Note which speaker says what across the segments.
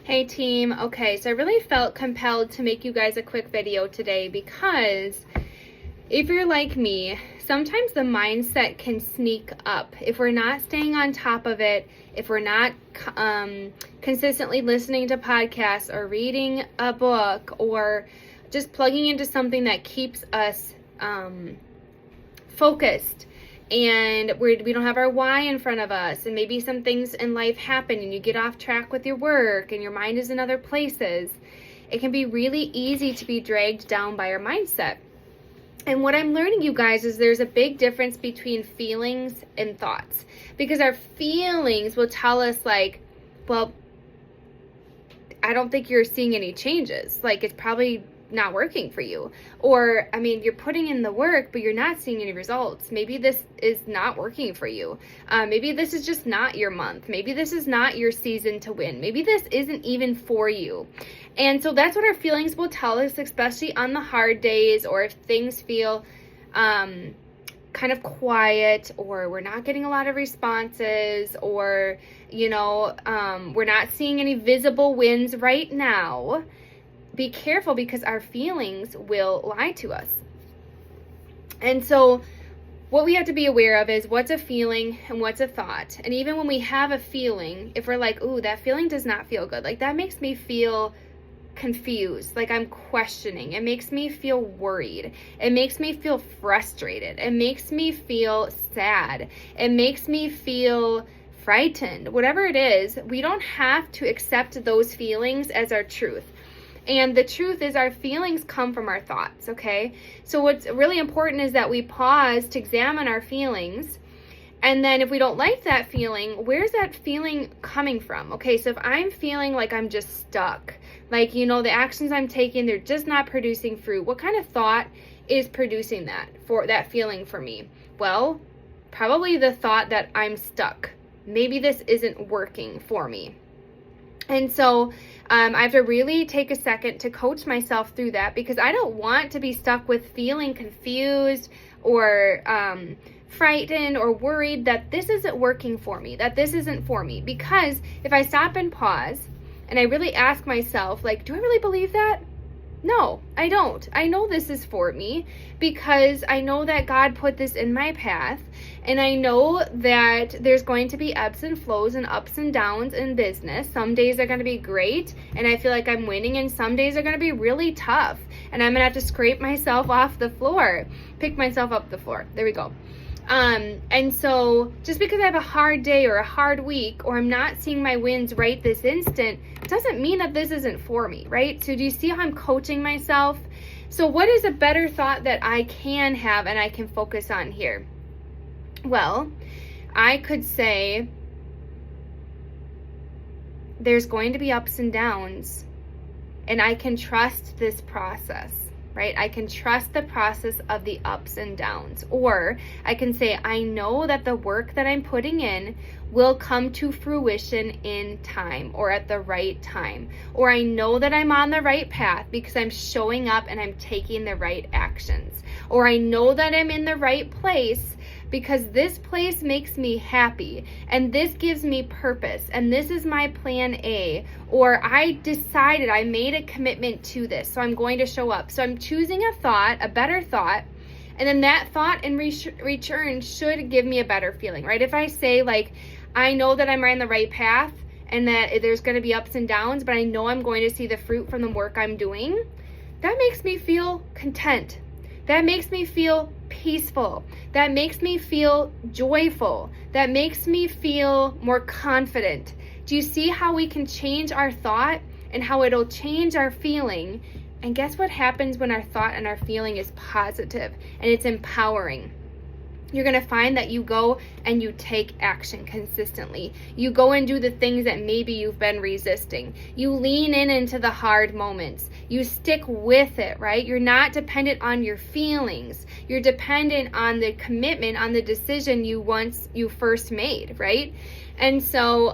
Speaker 1: Hey team, okay, so I really felt compelled to make you guys a quick video today because if you're like me, sometimes the mindset can sneak up. If we're not staying on top of it, if we're not consistently listening to podcasts or reading a book or just plugging into something that keeps us focused, and we don't have our why in front of us, and maybe some things in life happen and you get off track with your work and your mind is in other places, it can be really easy to be dragged down by our mindset. And what I'm learning, you guys, is there's a big difference between feelings and thoughts, because our feelings will tell us like, well, I don't think you're seeing any changes, like it's probably not working for you. Or, I mean, you're putting in the work, but you're not seeing any results. Maybe this is not working for you. Maybe this is just not your month. Maybe this is not your season to win. Maybe this isn't even for you. And so that's what our feelings will tell us, especially on the hard days, or if things feel kind of quiet, or we're not getting a lot of responses, or, we're not seeing any visible wins right now. Be careful, because our feelings will lie to us. And so what we have to be aware of is what's a feeling and what's a thought. And even when we have a feeling, if we're like, ooh, that feeling does not feel good, like that makes me feel confused, like I'm questioning, it makes me feel worried, it makes me feel frustrated, it makes me feel sad, it makes me feel frightened, whatever it is, we don't have to accept those feelings as our truth. And the truth is our feelings come from our thoughts, okay? So what's really important is that we pause to examine our feelings. And then if we don't like that feeling, where's that feeling coming from? Okay, so if I'm feeling like I'm just stuck, like, the actions I'm taking, they're just not producing fruit, what kind of thought is producing that feeling for me? Well, probably the thought that I'm stuck. Maybe this isn't working for me. And so I have to really take a second to coach myself through that, because I don't want to be stuck with feeling confused or frightened or worried that this isn't working for me, that this isn't for me. Because if I stop and pause and I really ask myself, like, do I really believe that? No, I don't. I know this is for me, because I know that God put this in my path, and I know that there's going to be ebbs and flows and ups and downs in business. Some days are going to be great and I feel like I'm winning, and some days are going to be really tough and I'm going to have to scrape myself off the floor, pick myself up the floor. There we go. And so just because I have a hard day or a hard week, or I'm not seeing my wins right this instant, doesn't mean that this isn't for me, right? So do you see how I'm coaching myself? So what is a better thought that I can have and I can focus on here? Well, I could say there's going to be ups and downs, and I can trust this process. Right? I can trust the process of the ups and downs. Or I can say, I know that the work that I'm putting in will come to fruition in time, or at the right time. Or I know that I'm on the right path because I'm showing up and I'm taking the right actions. Or I know that I'm in the right place because this place makes me happy, and this gives me purpose, and this is my plan A. Or I decided, I made a commitment to this, so I'm going to show up. So I'm choosing a thought, a better thought, and then that thought in return should give me a better feeling, right? If I say, like, I know that I'm on the right path and that there's going to be ups and downs, but I know I'm going to see the fruit from the work I'm doing, that makes me feel content. That makes me feel peaceful. That makes me feel joyful. That makes me feel more confident. Do you see how we can change our thought and how it'll change our feeling? And guess what happens when our thought and our feeling is positive and it's empowering? You're going to find that you go and you take action consistently. You go and do the things that maybe you've been resisting. You lean into the hard moments. You stick with it, right? You're not dependent on your feelings. You're dependent on the commitment, on the decision you first made, right? And so,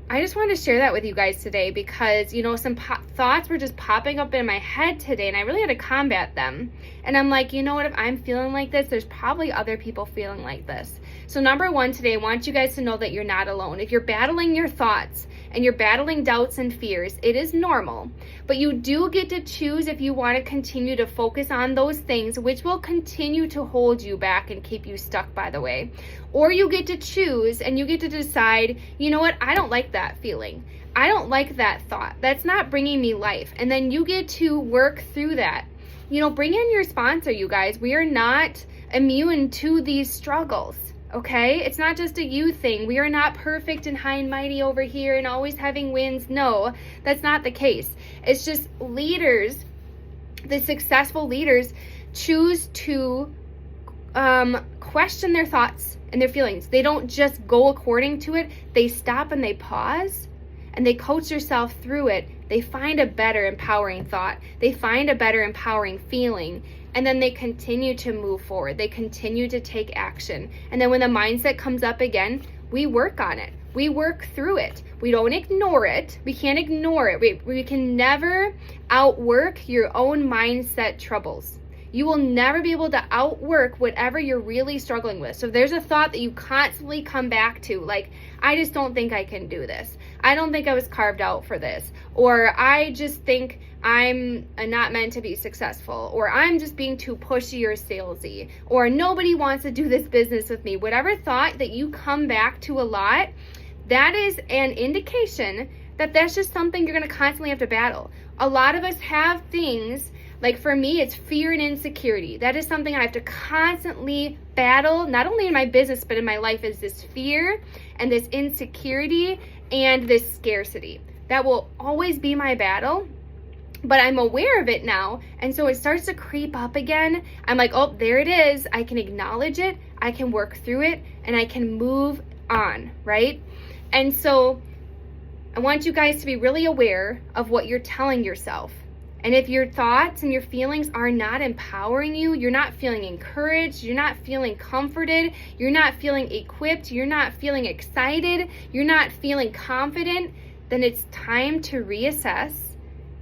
Speaker 1: I just wanted to share that with you guys today, because, some thoughts were just popping up in my head today, and I really had to combat them. And I'm like, you know what, if I'm feeling like this, there's probably other people feeling like this. So number one today, I want you guys to know that you're not alone. If you're battling your thoughts and you're battling doubts and fears, it is normal. But you do get to choose if you want to continue to focus on those things, which will continue to hold you back and keep you stuck, by the way. Or you get to choose and you get to decide, you know what, I don't like that feeling. I don't like that thought. That's not bringing me life. And then you get to work through that. You know, bring in your sponsor, you guys. We are not immune to these struggles, okay? It's not just a you thing. We are not perfect and high and mighty over here and always having wins. No, that's not the case. It's just leaders, the successful leaders, choose to question their thoughts and their feelings. They don't just go according to it. They stop and they pause and they coach themselves through it. They find a better empowering thought. They find a better empowering feeling. And then they continue to move forward. They continue to take action. And then when the mindset comes up again, we work on it. We work through it. We don't ignore it. We can't ignore it. We can never outwork your own mindset troubles. You will never be able to outwork whatever you're really struggling with. So if there's a thought that you constantly come back to, like, I just don't think I can do this. I don't think I was carved out for this. Or I just think I'm not meant to be successful. Or I'm just being too pushy or salesy. Or nobody wants to do this business with me. Whatever thought that you come back to a lot, that is an indication that that's just something you're going to constantly have to battle. A lot of us have things. Like for me, it's fear and insecurity. That is something I have to constantly battle, not only in my business, but in my life, is this fear and this insecurity and this scarcity. That will always be my battle, but I'm aware of it now. And so it starts to creep up again. I'm like, oh, there it is. I can acknowledge it. I can work through it and I can move on, right? And so I want you guys to be really aware of what you're telling yourself. And if your thoughts and your feelings are not empowering you, you're not feeling encouraged, you're not feeling comforted, you're not feeling equipped, you're not feeling excited, you're not feeling confident, then it's time to reassess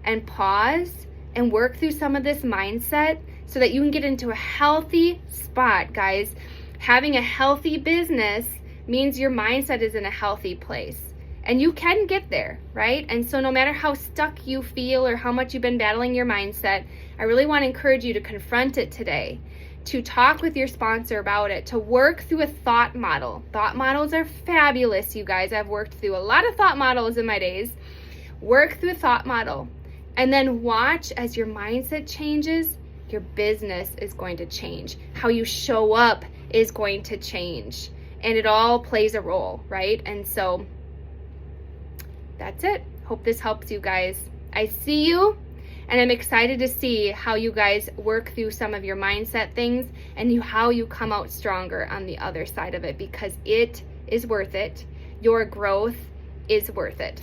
Speaker 1: and pause and work through some of this mindset so that you can get into a healthy spot, guys. Having a healthy business means your mindset is in a healthy place. And you can get there, right? And so no matter how stuck you feel or how much you've been battling your mindset, I really want to encourage you to confront it today, to talk with your sponsor about it, to work through a thought model. Thought models are fabulous, you guys. I've worked through a lot of thought models in my days. Work through a thought model and then watch as your mindset changes, your business is going to change. How you show up is going to change. And it all plays a role, right? And so that's it. Hope this helps you guys. I see you, and I'm excited to see how you guys work through some of your mindset things and how you come out stronger on the other side of it, because it is worth it. Your growth is worth it.